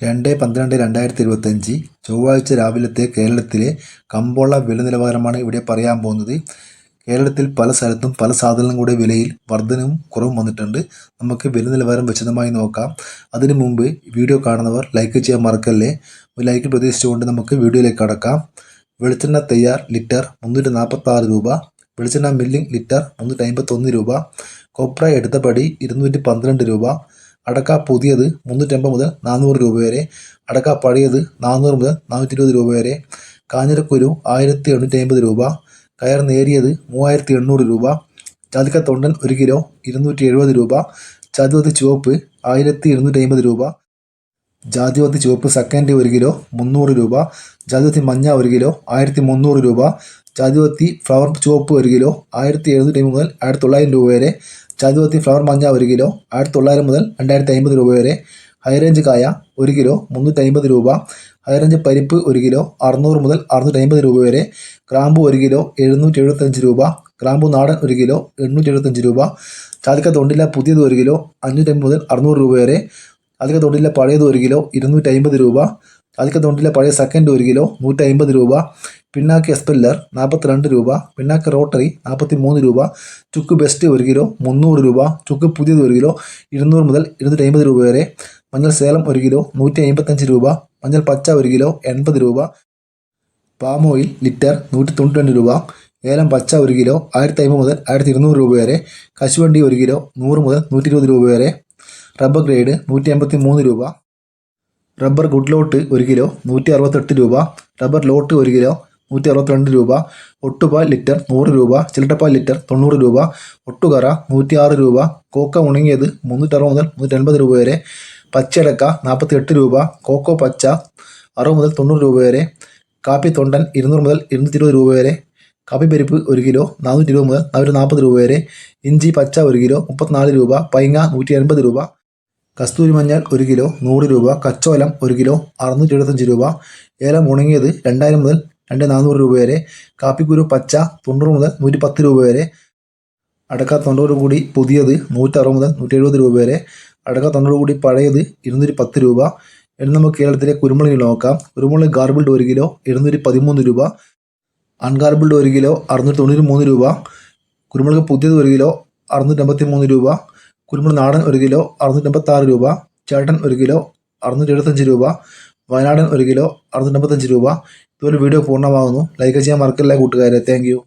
2/12/2025 ചൊവ്വാഴ്ച രാവിലത്തെ കേരളത്തിലെ കമ്പോള വില നിലവാരമാണ് ഇവിടെ പറയാൻ പോകുന്നത്. കേരളത്തിൽ പല സ്ഥലത്തും പല സാധനങ്ങളുടെ വിലയിൽ വർധനവും കുറവും വന്നിട്ടുണ്ട്. നമുക്ക് വില നിലവാരം വിശദമായി നോക്കാം. അതിനു മുമ്പ് വീഡിയോ കാണുന്നവർ ലൈക്ക് ചെയ്യാൻ മറക്കല്ലേ. ഒരു ലൈക്ക് പ്രതീക്ഷിച്ചുകൊണ്ട് നമുക്ക് വീഡിയോയിലേക്ക് കടക്കാം. വെളിച്ചെണ്ണ തയ്യാർ ലിറ്റർ 346 രൂപ, വെളിച്ചെണ്ണ മില്ലിംഗ് ലിറ്റർ 351 രൂപ, കൊപ്ര എടുത്തപടി 212 രൂപ, അടക്ക പുതിയത് 350 മുതൽ 400 രൂപ വരെ, അടക്ക പഴയത് 400 മുതൽ 420 രൂപ വരെ, കാഞ്ഞിരക്കുരു 1850 രൂപ, കയർ നേരിയത് 3800 രൂപ, ജാതിക്ക തൊണ്ടൻ 1 കിലോ 270 രൂപ, ജാതിപത്രി ചുവപ്പ് 1250 രൂപ, ജാതിപത്രി ചുവപ്പ് സെക്കൻഡ് 1 കിലോ 300 രൂപ, ജാതിപത്രി മഞ്ഞ 1 കിലോ 1300 രൂപ, ജാതിപത്രി ഫ്ലവർ ചുവപ്പ് 1 കിലോ 1750 മുതൽ 1900 രൂപ വരെ, ജാതിപത്രി ഫ്ലവർ മഞ്ഞ 1 കിലോ 1900 മുതൽ 2050 രൂപ വരെ, ഹൈറേഞ്ച് കായ 1 കിലോ 350 രൂപ, ഹൈറേഞ്ച് പരിപ്പ് 1 കിലോ 600 മുതൽ 650 രൂപ വരെ, ഗ്രാമ്പു 1 കിലോ 775 രൂപ, ഗ്രാമ്പു നാടൻ 1 കിലോ 875 രൂപ, ജാതിക്ക തൊണ്ടില്ല പുതിയത് 1 കിലോ 550 മുതൽ 600 രൂപ വരെ, ജാതിക്ക തൊണ്ടില്ല പഴയത് 1 കിലോ 250 രൂപ, ജാതിക്ക തൊണ്ടില്ല പഴയ സെക്കൻഡ് 1 കിലോ 150 രൂപ, പിണ്ണാക്ക് എസ്പെല്ലർ 42 രൂപ, പിണ്ണാക്ക് റോട്ടറി 43 രൂപ, ചുക്ക് ബെസ്റ്റ് 1 കിലോ 300 രൂപ, ചുക്ക് പുതിയത് 1 കിലോ 200 മുതൽ 250 രൂപ വരെ, മഞ്ഞൾ സേലം 1 കിലോ 155 രൂപ, മഞ്ഞൾ പച്ച 1 കിലോ 80 രൂപ, പാം ഓയിൽ ലിറ്റർ 192 രൂപ, ഏലം പച്ച 1 കിലോ 1500 മുതൽ 1200 രൂപ വരെ, കശുവണ്ടി 1 കിലോ 100 മുതൽ 120 രൂപ വരെ, റബ്ബർ ഗ്രേഡ് 183 രൂപ, റബ്ബർ ഗുഡ് ലോട്ട് 1 കിലോ 168 രൂപ, റബ്ബർ ലോട്ട് 1 കിലോ 162 രൂപ, ഒട്ടുപാൽ ലിറ്റർ 100 രൂപ, ചിരട്ടപ്പാൽ ലിറ്റർ 90 രൂപ, ഒട്ടുകറ 106 രൂപ, കോക്ക ഉണങ്ങിയത് 360 മുതൽ 380 രൂപ വരെ, പച്ചയടക്ക 48 രൂപ, കോക്കോ പച്ച 60 മുതൽ 90 രൂപ വരെ, കാപ്പി തൊണ്ടൻ 200 മുതൽ 220 രൂപ വരെ, കാപ്പി പരിപ്പ് 1 കിലോ 420 മുതൽ 440 രൂപ വരെ, ഇഞ്ചി പച്ച 1 കിലോ 34 രൂപ, പൈങ്ങ 180 രൂപ, കസ്തൂരി മഞ്ഞൾ 1 കിലോ 100 രൂപ, കച്ചോലം 1 കിലോ 675 രൂപ, ഏലം ഉണങ്ങിയത് 2000 മുതൽ 2400 രൂപ വരെ, കാപ്പിക്കുരു പച്ച 90 മുതൽ 110 രൂപ വരെ, അടക്ക തൊണ്ടോട് കൂടി പുതിയത് 160 മുതൽ 170 രൂപ വരെ, അടക്ക തൊണ്ടോട് കൂടി പഴയത് 210 രൂപ. ഇനി നമുക്ക് കേരളത്തിലെ കുരുമുളക് നോക്കാം. കുരുമുളക് ഗാർബിൾഡ് 1 കിലോ 713 രൂപ, അൺഗാർബിൾഡ് 1 കിലോ 693 രൂപ, കുരുമുളക് പുതിയത് 1 കിലോ 653 രൂപ, കുരുമുളക് നാടൻ 1 കിലോ 656 രൂപ, ചേട്ടൻ 1 കിലോ 675 രൂപ, വയനാടൻ 1 കിലോ 655 രൂപ. ഇതുപോലെ വീഡിയോ പൂർണ്ണമാകുന്നു. ലൈക്ക് ചെയ്യാൻ മറക്കല്ല കൂട്ടുകാരെ. Thank you.